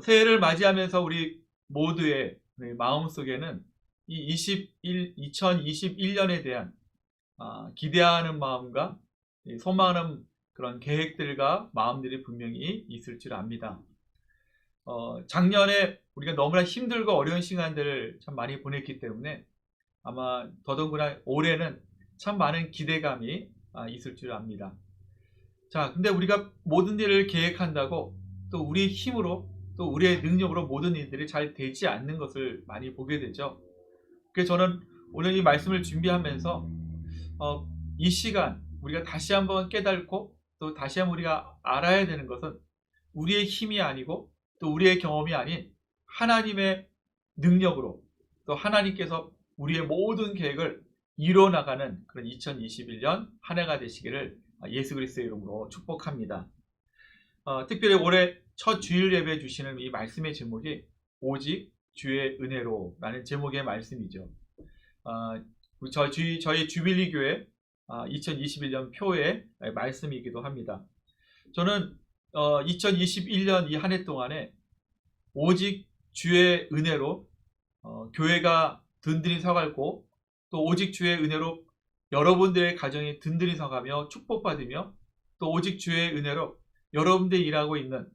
새해를 맞이하면서 우리 모두의 마음속에는 2021년에 대한 기대하는 마음과 소망하는 그런 계획들과 마음들이 분명히 있을 줄 압니다. 작년에 우리가 너무나 힘들고 어려운 시간들을 참 많이 보냈기 때문에 아마 더더군다나 올해는 참 많은 기대감이 있을 줄 압니다. 자, 근데 우리가 모든 일을 계획한다고 또 우리의 힘으로 또 우리의 능력으로 모든 일들이 잘 되지 않는 것을 많이 보게 되죠. 그래서 저는 오늘 이 말씀을 준비하면서 이 시간 우리가 다시 한번 깨닫고 또 다시 한번 우리가 알아야 되는 것은 우리의 힘이 아니고 또 우리의 경험이 아닌 하나님의 능력으로 또 하나님께서 우리의 모든 계획을 이뤄나가는 그런 2021년 한 해가 되시기를 예수 그리스도의 이름으로 축복합니다. 특별히 올해 첫 주일 예배 주시는 이 말씀의 제목이 오직 주의 은혜로 라는 제목의 말씀이죠. 저희 주빌리 교회 2021년 표의 말씀이기도 합니다. 저는 2021년 이 한 해 동안에 오직 주의 은혜로 교회가 든든히 서갈고 또 오직 주의 은혜로 여러분들의 가정이 든든히 서가며 축복받으며 또 오직 주의 은혜로 여러분들이 일하고 있는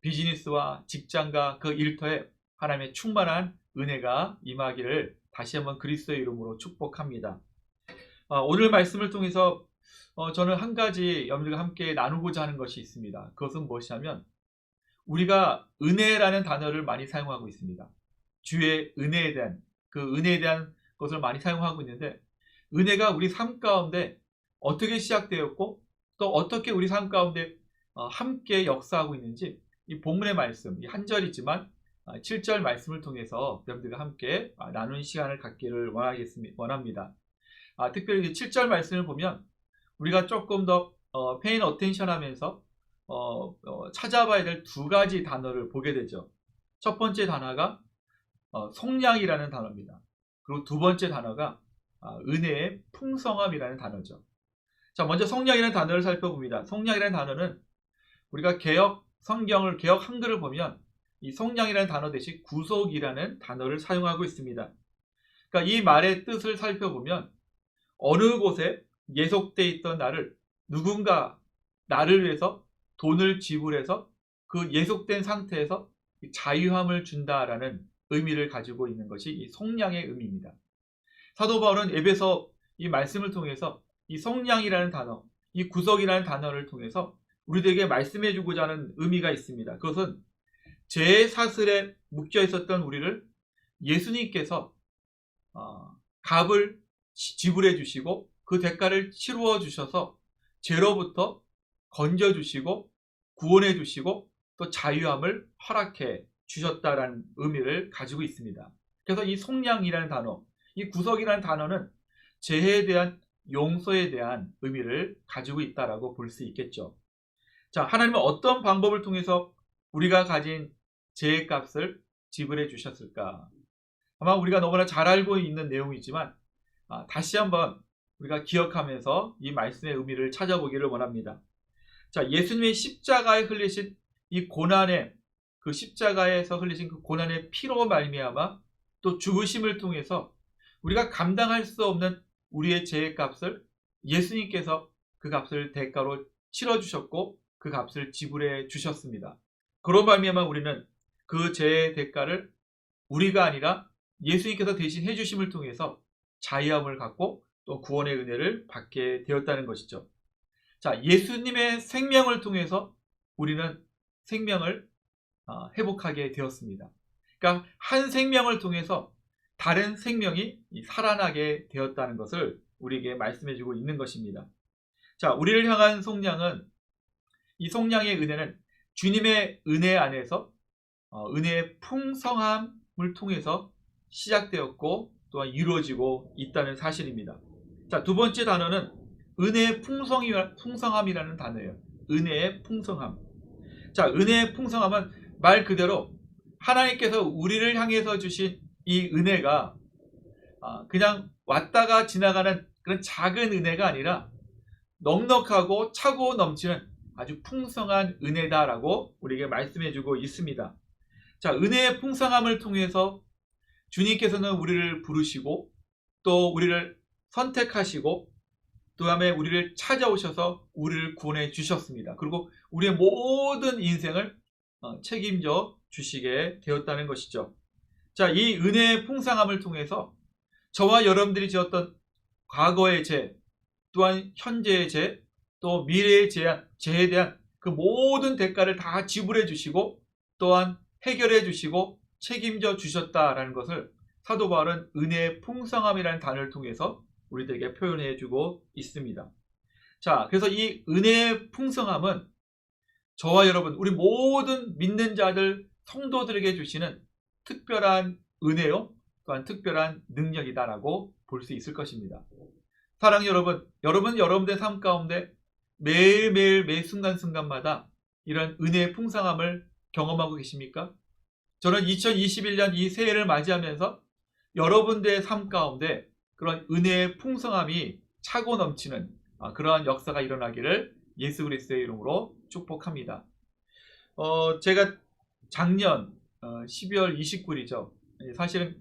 비즈니스와 직장과 그 일터에 하나님의 충만한 은혜가 임하기를 다시 한번 그리스도의 이름으로 축복합니다. 오늘 말씀을 통해서 저는 한 가지 여러분들과 함께 나누고자 하는 것이 있습니다. 그것은 무엇이냐면 우리가 은혜라는 단어를 많이 사용하고 있습니다. 주의 은혜에 대한 그 은혜에 대한 것을 많이 사용하고 있는데 은혜가 우리 삶 가운데 어떻게 시작되었고 또 어떻게 우리 삶 가운데 함께 역사하고 있는지 이 본문의 말씀, 이 한 절이지만 7절 말씀을 통해서 여러분들과 함께 나누는 시간을 갖기를 원합니다. 특별히 7절 말씀을 보면 우리가 조금 더 페인 어텐션 하면서 찾아봐야 될 두 가지 단어를 보게 되죠. 첫 번째 단어가 속량이라는 단어입니다. 그리고 두 번째 단어가 은혜의 풍성함이라는 단어죠. 자, 먼저 속량이라는 단어를 살펴봅니다. 속량이라는 단어는 우리가 성경을 개역 한글을 보면 이 속량이라는 단어 대신 구속이라는 단어를 사용하고 있습니다. 그러니까 이 말의 뜻을 살펴보면 어느 곳에 예속돼 있던 나를 누군가 나를 위해서 돈을 지불해서 그 예속된 상태에서 자유함을 준다라는 의미를 가지고 있는 것이 이 속량의 의미입니다. 사도 바울은 에베소 이 말씀을 통해서 이 속량이라는 단어, 이 구속이라는 단어를 통해서 우리들에게 말씀해 주고자 하는 의미가 있습니다. 그것은 죄의 사슬에 묶여 있었던 우리를 예수님께서 값을 지불해 주시고 그 대가를 치루어 주셔서 죄로부터 건져 주시고 구원해 주시고 또 자유함을 허락해 주셨다라는 의미를 가지고 있습니다. 그래서 이 속량이라는 단어, 이 구속이라는 단어는 죄에 대한 용서에 대한 의미를 가지고 있다라고 볼 수 있겠죠. 자, 하나님은 어떤 방법을 통해서 우리가 가진 죄의 값을 지불해 주셨을까? 아마 우리가 너무나 잘 알고 있는 내용이지만 다시 한번 우리가 기억하면서 이 말씀의 의미를 찾아보기를 원합니다. 자, 예수님의 십자가에 흘리신 이 고난의 그 십자가에서 흘리신 그 고난의 피로 말미암아 또 죽으심을 통해서 우리가 감당할 수 없는 우리의 죄의 값을 예수님께서 그 값을 대가로 치러 주셨고 그 값을 지불해 주셨습니다. 그로 말미암아 우리는 그 죄의 대가를 우리가 아니라 예수님께서 대신 해주심을 통해서 자유함을 갖고 또 구원의 은혜를 받게 되었다는 것이죠. 자, 예수님의 생명을 통해서 우리는 생명을 회복하게 되었습니다. 그러니까 한 생명을 통해서 다른 생명이 살아나게 되었다는 것을 우리에게 말씀해주고 있는 것입니다. 자, 우리를 향한 속량은 이 속량의 은혜는 주님의 은혜 안에서 은혜의 풍성함을 통해서 시작되었고 또한 이루어지고 있다는 사실입니다. 자, 두 번째 단어는 은혜의 풍성함이라는 단어예요. 은혜의 풍성함. 자, 은혜의 풍성함은 말 그대로 하나님께서 우리를 향해서 주신 이 은혜가 그냥 왔다가 지나가는 그런 작은 은혜가 아니라 넉넉하고 차고 넘치는 아주 풍성한 은혜다라고 우리에게 말씀해주고 있습니다. 자, 은혜의 풍성함을 통해서 주님께서는 우리를 부르시고 또 우리를 선택하시고 또 다음에 우리를 찾아오셔서 우리를 구원해 주셨습니다. 그리고 우리의 모든 인생을 책임져 주시게 되었다는 것이죠. 자, 이 은혜의 풍성함을 통해서 저와 여러분들이 지었던 과거의 죄, 또한 현재의 죄, 또 미래의 죄에 대한 그 모든 대가를 다 지불해 주시고 또한 해결해 주시고 책임져 주셨다라는 것을 사도 바울은 은혜의 풍성함이라는 단어를 통해서 우리들에게 표현해 주고 있습니다. 자, 그래서 이 은혜의 풍성함은 저와 여러분, 우리 모든 믿는 자들, 성도들에게 주시는 특별한 은혜요, 또한 특별한 능력이다라고 볼 수 있을 것입니다. 사랑하는 여러분, 여러분들의 삶 가운데 매일매일 매 순간순간마다 이런 은혜의 풍성함을 경험하고 계십니까? 저는 2021년 이 새해를 맞이하면서 여러분들의 삶 가운데 그런 은혜의 풍성함이 차고 넘치는 그러한 역사가 일어나기를 예수 그리스도의 이름으로 축복합니다. 제가 작년 12월 29일이죠. 사실은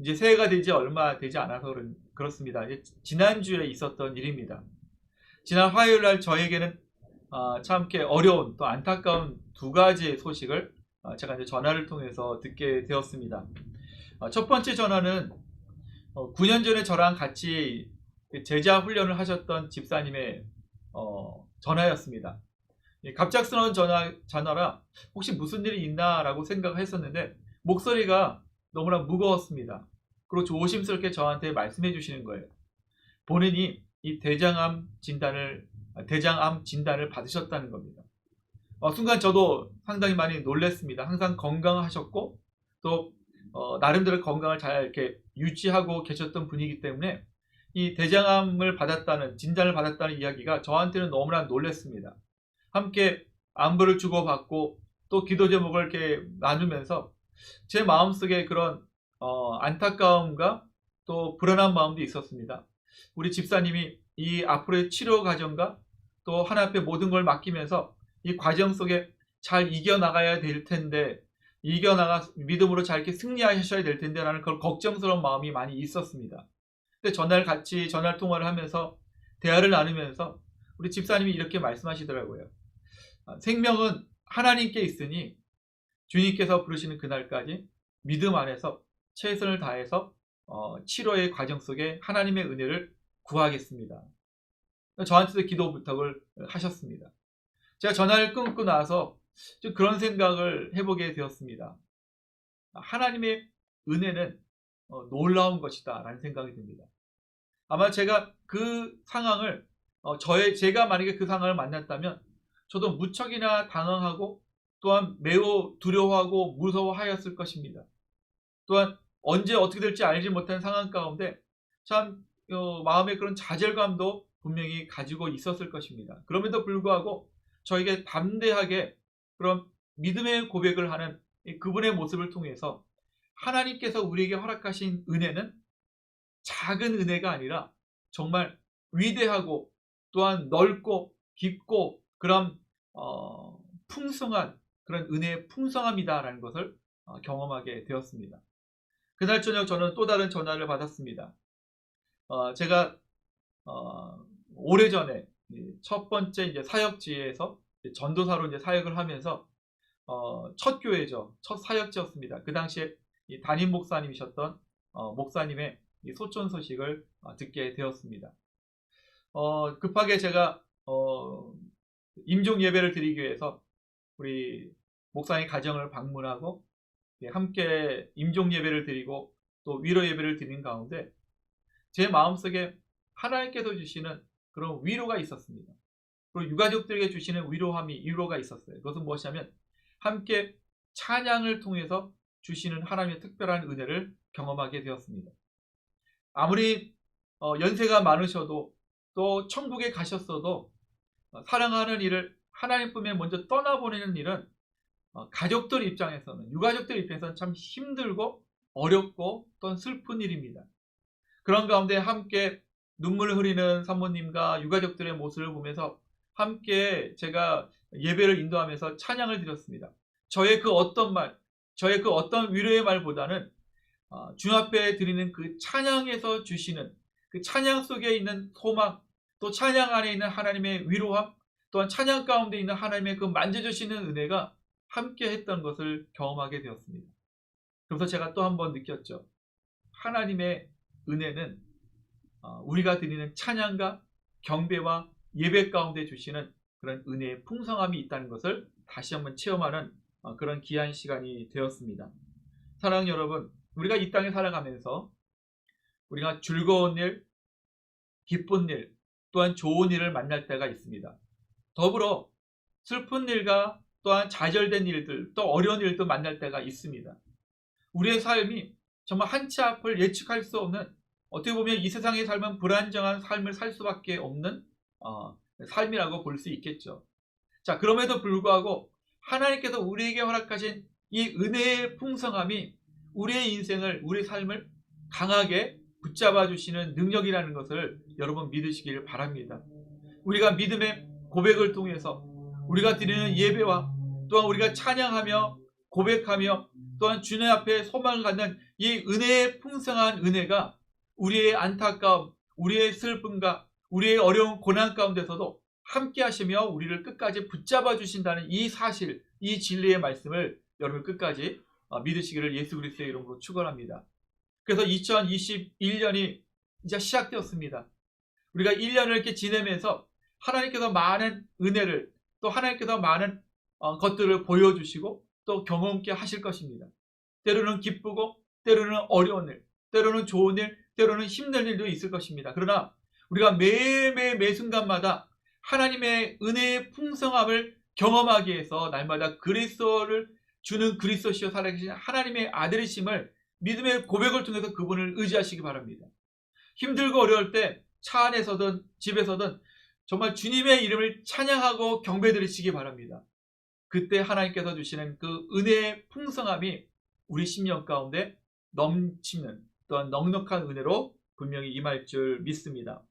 이제 새해가 되지 얼마 되지 않아서 그렇습니다. 지난주에 있었던 일입니다. 지난 화요일 날 저에게는 참 어려운 또 안타까운 두 가지의 소식을 제가 이제 전화를 통해서 듣게 되었습니다. 첫 번째 전화는 9년 전에 저랑 같이 제자 훈련을 하셨던 집사님의 전화였습니다. 갑작스러운 전화라 혹시 무슨 일이 있나라고 생각을 했었는데 목소리가 너무나 무거웠습니다. 그리고 조심스럽게 저한테 말씀해 주시는 거예요. 본인이 이 대장암 진단을 받으셨다는 겁니다. 순간 저도 상당히 많이 놀랐습니다. 항상 건강하셨고 또 나름대로 건강을 잘 이렇게 유지하고 계셨던 분이기 때문에 이 대장암을 진단을 받았다는 이야기가 저한테는 너무나 놀랐습니다. 함께 안부를 주고받고 또 기도 제목을 이렇게 나누면서 제 마음속에 그런 안타까움과 또 불안한 마음도 있었습니다. 우리 집사님이 이 앞으로의 치료 과정과 또 하나님 앞에 모든 걸 맡기면서 이 과정 속에 잘 이겨나가야 될 텐데 믿음으로 잘 이렇게 승리하셔야 될 텐데 라는 그런 걱정스러운 마음이 많이 있었습니다. 근데 전화 통화를 하면서 대화를 나누면서 우리 집사님이 이렇게 말씀하시더라고요. 생명은 하나님께 있으니 주님께서 부르시는 그날까지 믿음 안에서 최선을 다해서 치료의 과정 속에 하나님의 은혜를 구하겠습니다. 저한테도 기도 부탁을 하셨습니다. 제가 전화를 끊고 나서 좀 그런 생각을 해보게 되었습니다. 하나님의 은혜는 놀라운 것이다 라는 생각이 듭니다. 아마 제가 그 상황을 제가 만약에 그 상황을 만났다면 저도 무척이나 당황하고 또한 매우 두려워하고 무서워하였을 것입니다. 또한 언제 어떻게 될지 알지 못한 상황 가운데 참 마음의 그런 좌절감도 분명히 가지고 있었을 것입니다. 그럼에도 불구하고 저에게 담대하게 그런 믿음의 고백을 하는 그분의 모습을 통해서 하나님께서 우리에게 허락하신 은혜는 작은 은혜가 아니라 정말 위대하고 또한 넓고 깊고 그런 풍성한 그런 은혜의 풍성함이다라는 것을 경험하게 되었습니다. 그날 저녁 저는 또 다른 전화를 받았습니다. 제가 오래전에 첫 번째 이제 사역지에서 전도사로 이제 사역을 하면서 첫 교회죠. 첫 사역지였습니다. 그 당시에 담임 목사님이셨던 목사님의 소천 소식을 듣게 되었습니다. 급하게 제가 임종 예배를 드리기 위해서 우리 목사님 가정을 방문하고 함께 임종 예배를 드리고 또 위로 예배를 드린 가운데 제 마음속에 하나님께서 주시는 그런 위로가 있었습니다. 그리고 유가족들에게 주시는 위로가 있었어요. 그것은 무엇이냐면 함께 찬양을 통해서 주시는 하나님의 특별한 은혜를 경험하게 되었습니다. 아무리 연세가 많으셔도 또 천국에 가셨어도 사랑하는 일을 하나님 품에 먼저 떠나보내는 일은 가족들 입장에서는 유가족들 입장에서는 참 힘들고 어렵고 또 슬픈 일입니다. 그런 가운데 함께 눈물을 흐리는 사모님과 유가족들의 모습을 보면서 함께 제가 예배를 인도하면서 찬양을 드렸습니다. 저의 그 어떤 말, 저의 그 어떤 위로의 말보다는 주님 앞에 드리는 그 찬양에서 주시는 그 찬양 속에 있는 소망, 또 찬양 안에 있는 하나님의 위로함, 또한 찬양 가운데 있는 하나님의 그 만져주시는 은혜가 함께 했던 것을 경험하게 되었습니다. 그래서 제가 또 한 번 느꼈죠. 하나님의 은혜는 우리가 드리는 찬양과 경배와 예배 가운데 주시는 그런 은혜의 풍성함이 있다는 것을 다시 한번 체험하는 그런 귀한 시간이 되었습니다. 사랑하는 여러분, 우리가 이 땅에 살아가면서 우리가 즐거운 일, 기쁜 일, 또한 좋은 일을 만날 때가 있습니다. 더불어 슬픈 일과 또한 좌절된 일들, 또 어려운 일도 만날 때가 있습니다. 우리의 삶이 정말 한치 앞을 예측할 수 없는, 어떻게 보면 이 세상의 삶은 불안정한 삶을 살 수밖에 없는 삶이라고 볼 수 있겠죠. 자, 그럼에도 불구하고 하나님께서 우리에게 허락하신 이 은혜의 풍성함이 우리의 인생을, 우리의 삶을 강하게 붙잡아 주시는 능력이라는 것을 여러분 믿으시길 바랍니다. 우리가 믿음의 고백을 통해서 우리가 드리는 예배와 또한 우리가 찬양하며 고백하며 또한 주님 앞에 소망을 갖는 이 은혜의 풍성한 은혜가 우리의 안타까움, 우리의 슬픔과 우리의 어려운 고난 가운데서도 함께 하시며 우리를 끝까지 붙잡아 주신다는 이 사실, 이 진리의 말씀을 여러분 끝까지 믿으시기를 예수 그리스도의 이름으로 축원합니다. 그래서 2021년이 이제 시작되었습니다. 우리가 1년을 이렇게 지내면서 하나님께서 많은 은혜를, 또 하나님께서 많은 것들을 보여주시고 또 경험케 하실 것입니다. 때로는 기쁘고 때로는 어려운 일, 때로는 좋은 일, 때로는 힘든 일도 있을 것입니다. 그러나 우리가 매일매일 매 순간마다 하나님의 은혜의 풍성함을 경험하기 위해서 날마다 그리스도를 주는 그리스도시요 살아계신 하나님의 아들이심을 믿음의 고백을 통해서 그분을 의지하시기 바랍니다. 힘들고 어려울 때 차 안에서든 집에서든 정말 주님의 이름을 찬양하고 경배드리시기 바랍니다. 그때 하나님께서 주시는 그 은혜의 풍성함이 우리 심령 가운데 넘치는 또한 넉넉한 은혜로 분명히 임할 줄 믿습니다.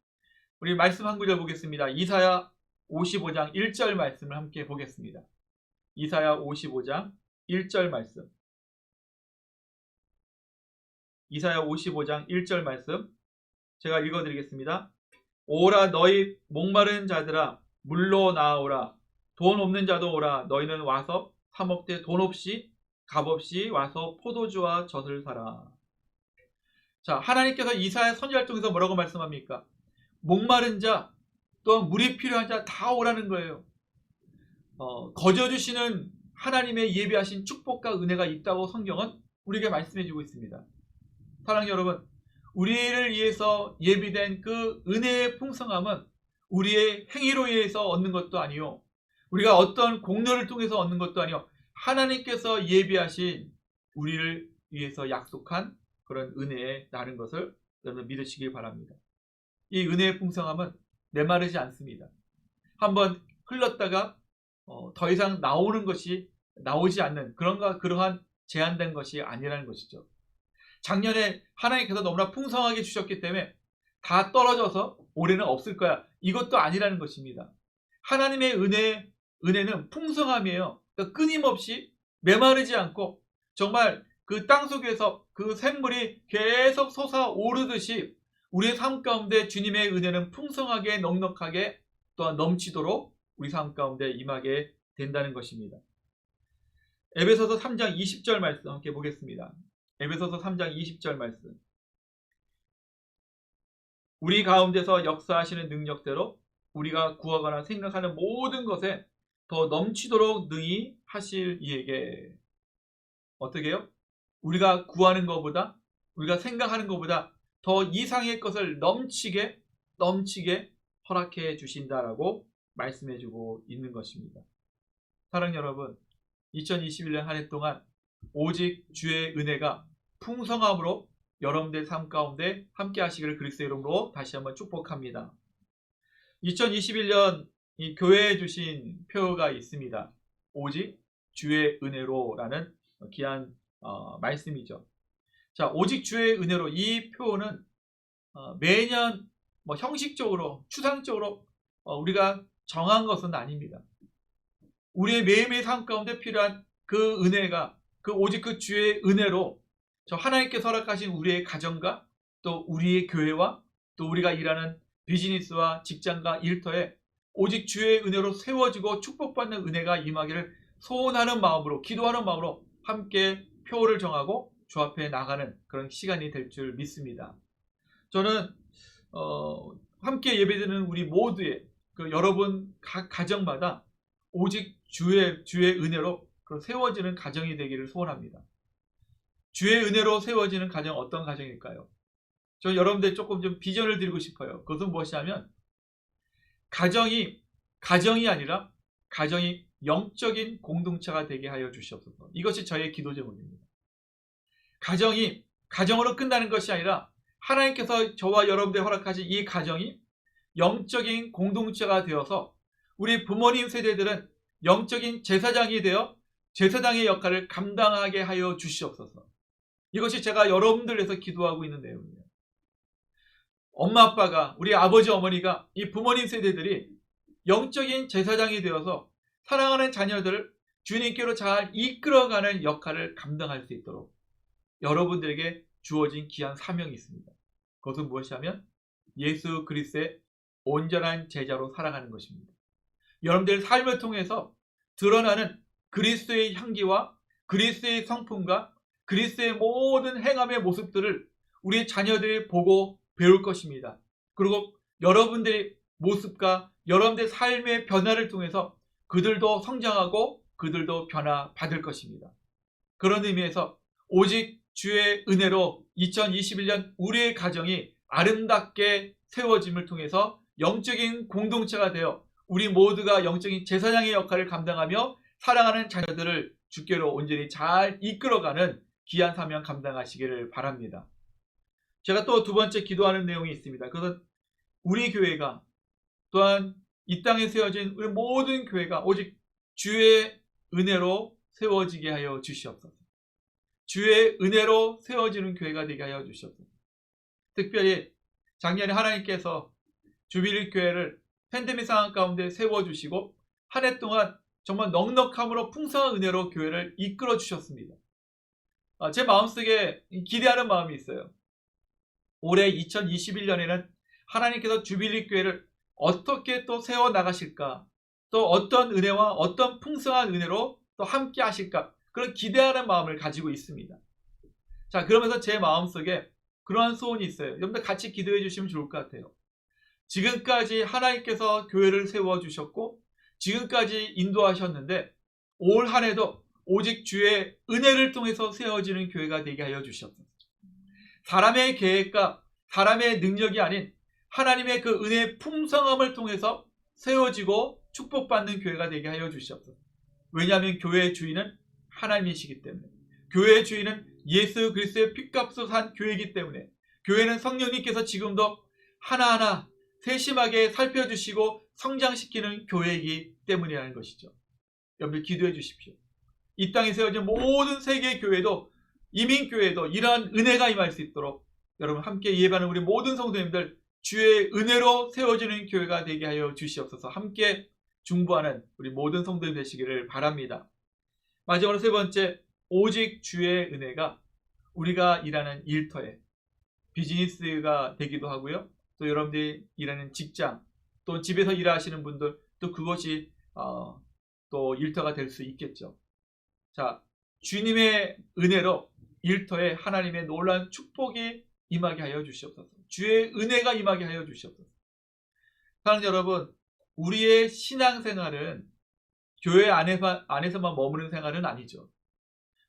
우리 말씀 한 구절 보겠습니다. 이사야 55장 1절 말씀을 함께 보겠습니다. 이사야 55장 1절 말씀. 이사야 55장 1절 말씀 제가 읽어드리겠습니다. 오라 너희 목마른 자들아 물로 나오라. 돈 없는 자도 오라. 너희는 와서 사 먹되 돈 없이 값 없이 와서 포도주와 젖을 사라. 자, 하나님께서 이사야 선지자를 통해서 뭐라고 말씀합니까? 목마른 자, 또 물이 필요한 자 다 오라는 거예요. 거저주시는 하나님의 예비하신 축복과 은혜가 있다고 성경은 우리에게 말씀해주고 있습니다. 사랑하는 여러분, 우리를 위해서 예비된 그 은혜의 풍성함은 우리의 행위로 인해서 얻는 것도 아니요, 우리가 어떤 공로를 통해서 얻는 것도 아니요, 하나님께서 예비하신 우리를 위해서 약속한 그런 은혜라는 것을 여러분 믿으시길 바랍니다. 이 은혜의 풍성함은 메마르지 않습니다. 한번 흘렀다가 더 이상 나오지 않는 그러한 제한된 것이 아니라는 것이죠. 작년에 하나님께서 너무나 풍성하게 주셨기 때문에 다 떨어져서 올해는 없을 거야, 이것도 아니라는 것입니다. 하나님의 은혜는 풍성함이에요. 그러니까 끊임없이 메마르지 않고 정말 그 땅 속에서 그 샘물이 계속 솟아오르듯이 우리의 삶 가운데 주님의 은혜는 풍성하게 넉넉하게 또한 넘치도록 우리 삶 가운데 임하게 된다는 것입니다. 에베소서 3장 20절 말씀 함께 보겠습니다. 에베소서 3장 20절 말씀. 우리 가운데서 역사하시는 능력대로 우리가 구하거나 생각하는 모든 것에 더 넘치도록 능히 하실 이에게. 어떻게 해요? 우리가 구하는 것보다, 우리가 생각하는 것보다 더 이상의 것을 넘치게 허락해 주신다라고 말씀해 주고 있는 것입니다. 사랑하는 여러분, 2021년 한 해 동안 오직 주의 은혜가 풍성함으로 여러분들 삶 가운데 함께 하시기를 그리스도의 이름으로 다시 한번 축복합니다. 2021년 이 교회에 주신 표어가 있습니다. 오직 주의 은혜로라는 귀한 말씀이죠. 자, 오직 주의 은혜로, 이 표현은 매년 형식적으로 추상적으로 우리가 정한 것은 아닙니다. 우리의 매일매일 삶 가운데 필요한 그 은혜가 오직 그 주의 은혜로 저 하나님께서 허락하신 우리의 가정과 또 우리의 교회와 또 우리가 일하는 비즈니스와 직장과 일터에 오직 주의 은혜로 세워지고 축복받는 은혜가 임하기를 소원하는 마음으로, 기도하는 마음으로 함께 표를 정하고 주 앞에 나가는 그런 시간이 될 줄 믿습니다. 저는 함께 예배드리는 우리 모두의 여러분 각 가정마다 오직 주의 은혜로 세워지는 가정이 되기를 소원합니다. 주의 은혜로 세워지는 가정, 어떤 가정일까요? 저 여러분들 조금 좀 비전을 드리고 싶어요. 그것은 무엇이냐면 가정이 아니라 가정이 영적인 공동체가 되게 하여 주시옵소서. 이것이 저의 기도 제목입니다. 가정으로 끝나는 것이 아니라 하나님께서 저와 여러분들 허락하신 이 가정이 영적인 공동체가 되어서 우리 부모님 세대들은 영적인 제사장이 되어 제사장의 역할을 감당하게 하여 주시옵소서. 이것이 제가 여러분들 위해서 기도하고 있는 내용이에요. 엄마 아빠가, 우리 아버지 어머니가, 이 부모님 세대들이 영적인 제사장이 되어서 사랑하는 자녀들을 주님께로 잘 이끌어가는 역할을 감당할 수 있도록 여러분들에게 주어진 귀한 사명이 있습니다. 그것은 무엇이냐면 예수 그리스도의 온전한 제자로 살아가는 것입니다. 여러분들의 삶을 통해서 드러나는 그리스도의 향기와 그리스도의 성품과 그리스도의 모든 행함의 모습들을 우리 자녀들이 보고 배울 것입니다. 그리고 여러분들의 모습과 여러분들의 삶의 변화를 통해서 그들도 성장하고 그들도 변화받을 것입니다. 그런 의미에서 오직 주의 은혜로 2021년 우리의 가정이 아름답게 세워짐을 통해서 영적인 공동체가 되어 우리 모두가 영적인 제사장의 역할을 감당하며 사랑하는 자녀들을 주께로 온전히 잘 이끌어가는 귀한 사명 감당하시기를 바랍니다. 제가 또 두 번째 기도하는 내용이 있습니다. 그것은 우리 교회가 또한 이 땅에 세워진 우리 모든 교회가 오직 주의 은혜로 세워지게 하여 주시옵소서. 주의 은혜로 세워지는 교회가 되게 하여 주시옵소서. 특별히 작년에 하나님께서 주빌리 교회를 팬데믹 상황 가운데 세워주시고 한 해 동안 정말 넉넉함으로 풍성한 은혜로 교회를 이끌어 주셨습니다. 제 마음속에 기대하는 마음이 있어요. 올해 2021년에는 하나님께서 주빌리 교회를 어떻게 또 세워나가실까, 또 어떤 은혜와 어떤 풍성한 은혜로 또 함께 하실까, 그런 기대하는 마음을 가지고 있습니다. 자, 그러면서 제 마음속에 그러한 소원이 있어요. 여러분들 같이 기도해 주시면 좋을 것 같아요. 지금까지 하나님께서 교회를 세워주셨고 지금까지 인도하셨는데 올 한 해도 오직 주의 은혜를 통해서 세워지는 교회가 되게 하여 주시옵소서. 사람의 계획과 사람의 능력이 아닌 하나님의 그 은혜의 풍성함을 통해서 세워지고 축복받는 교회가 되게 하여 주시옵소서. 왜냐하면 교회의 주인은 하나님이시기 때문에, 교회의 주인은 예수 그리스도의 핏값으로 산 교회이기 때문에, 교회는 성령님께서 지금도 하나하나 세심하게 살펴주시고 성장시키는 교회이기 때문이라는 것이죠. 여러분들 기도해 주십시오. 이 땅에 세워진 모든 세계 교회도, 이민교회도 이러한 은혜가 임할 수 있도록 여러분 함께 예배하는 우리 모든 성도님들 주의 은혜로 세워지는 교회가 되게 하여 주시옵소서. 함께 중보하는 우리 모든 성도님 되시기를 바랍니다. 마지막으로 세 번째, 오직 주의 은혜가 우리가 일하는 일터에 비즈니스가 되기도 하고요. 또 여러분들이 일하는 직장, 또 집에서 일하시는 분들, 또 그것이 또 일터가 될 수 있겠죠. 자, 주님의 은혜로 일터에 하나님의 놀라운 축복이 임하게 하여 주시옵소서. 주의 은혜가 임하게 하여 주시옵소서. 사랑하는 여러분, 우리의 신앙생활은 교회 안에서만 머무는 생활은 아니죠.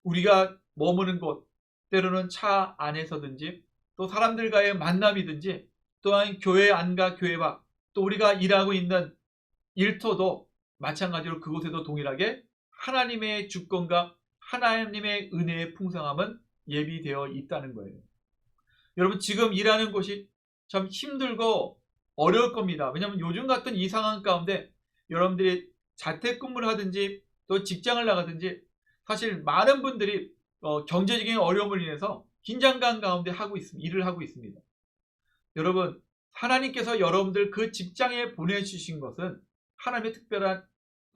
우리가 머무는 곳, 때로는 차 안에서든지 또 사람들과의 만남이든지 또한 교회 안과 교회 밖, 또 우리가 일하고 있는 일터도 마찬가지로 그곳에도 동일하게 하나님의 주권과 하나님의 은혜의 풍성함은 예비되어 있다는 거예요. 여러분, 지금 일하는 곳이 참 힘들고 어려울 겁니다. 왜냐하면 요즘 같은 이 상황 가운데 여러분들이 자택근무를 하든지 또 직장을 나가든지 사실 많은 분들이 경제적인 어려움을 인해서 긴장감 가운데 일을 하고 있습니다. 여러분, 하나님께서 여러분들 그 직장에 보내주신 것은 하나님의 특별한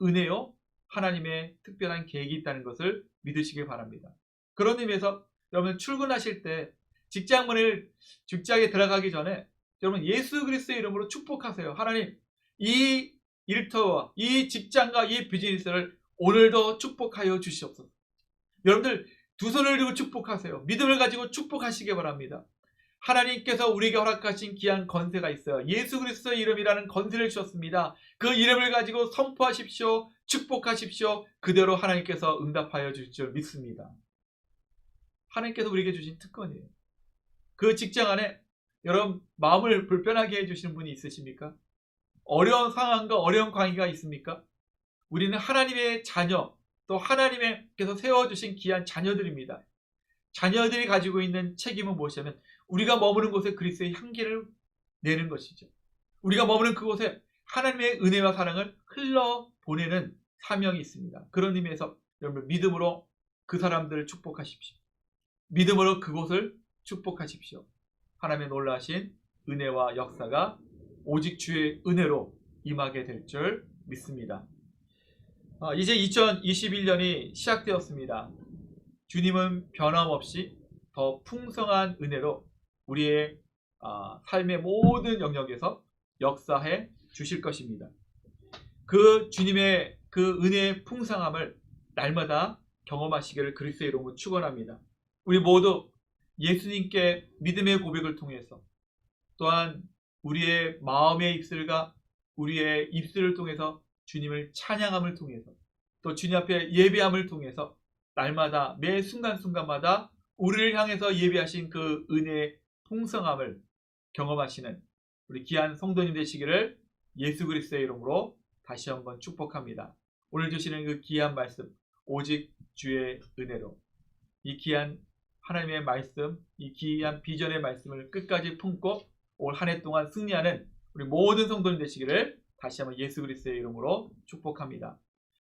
은혜요, 하나님의 특별한 계획이 있다는 것을 믿으시길 바랍니다. 그런 의미에서 여러분 출근하실 때 직장에 들어가기 전에 여러분 예수 그리스도의 이름으로 축복하세요. 하나님, 이 일터와 이 직장과 이 비즈니스를 오늘도 축복하여 주시옵소서. 여러분들 두 손을 들고 축복하세요. 믿음을 가지고 축복하시기 바랍니다. 하나님께서 우리에게 허락하신 귀한 건세가 있어요. 예수 그리스도의 이름이라는 건세를 주셨습니다. 그 이름을 가지고 선포하십시오. 축복하십시오. 그대로 하나님께서 응답하여 주실 줄 믿습니다. 하나님께서 우리에게 주신 특권이에요. 그 직장 안에 여러분 마음을 불편하게 해주시는 분이 있으십니까? 어려운 상황과 어려운 관계가 있습니까? 우리는 하나님의 자녀, 또 하나님께서 세워주신 귀한 자녀들입니다. 자녀들이 가지고 있는 책임은 무엇이냐면 우리가 머무는 곳에 그리스도의 향기를 내는 것이죠. 우리가 머무는 그곳에 하나님의 은혜와 사랑을 흘러보내는 사명이 있습니다. 그런 의미에서 여러분 믿음으로 그 사람들을 축복하십시오. 믿음으로 그곳을 축복하십시오. 하나님의 놀라신 은혜와 역사가 오직 주의 은혜로 임하게 될 줄 믿습니다. 이제 2021년이 시작되었습니다. 주님은 변함없이 더 풍성한 은혜로 우리의 삶의 모든 영역에서 역사해 주실 것입니다. 그 주님의 그 은혜의 풍성함을 날마다 경험하시기를 그리스도의 이름으로 축원합니다. 우리 모두 예수님께 믿음의 고백을 통해서 또한 우리의 마음의 입술과 우리의 입술을 통해서 주님을 찬양함을 통해서 또 주님 앞에 예배함을 통해서 날마다 매 순간순간마다 우리를 향해서 예배하신 그 은혜의 풍성함을 경험하시는 우리 귀한 성도님 되시기를 예수 그리스도의 이름으로 다시 한번 축복합니다. 오늘 주시는 그 귀한 말씀 오직 주의 은혜로 이 귀한 하나님의 말씀, 이 귀한 비전의 말씀을 끝까지 품고 올 한 해 동안 승리하는 우리 모든 성도님 되시기를 다시 한번 예수 그리스도의 이름으로 축복합니다.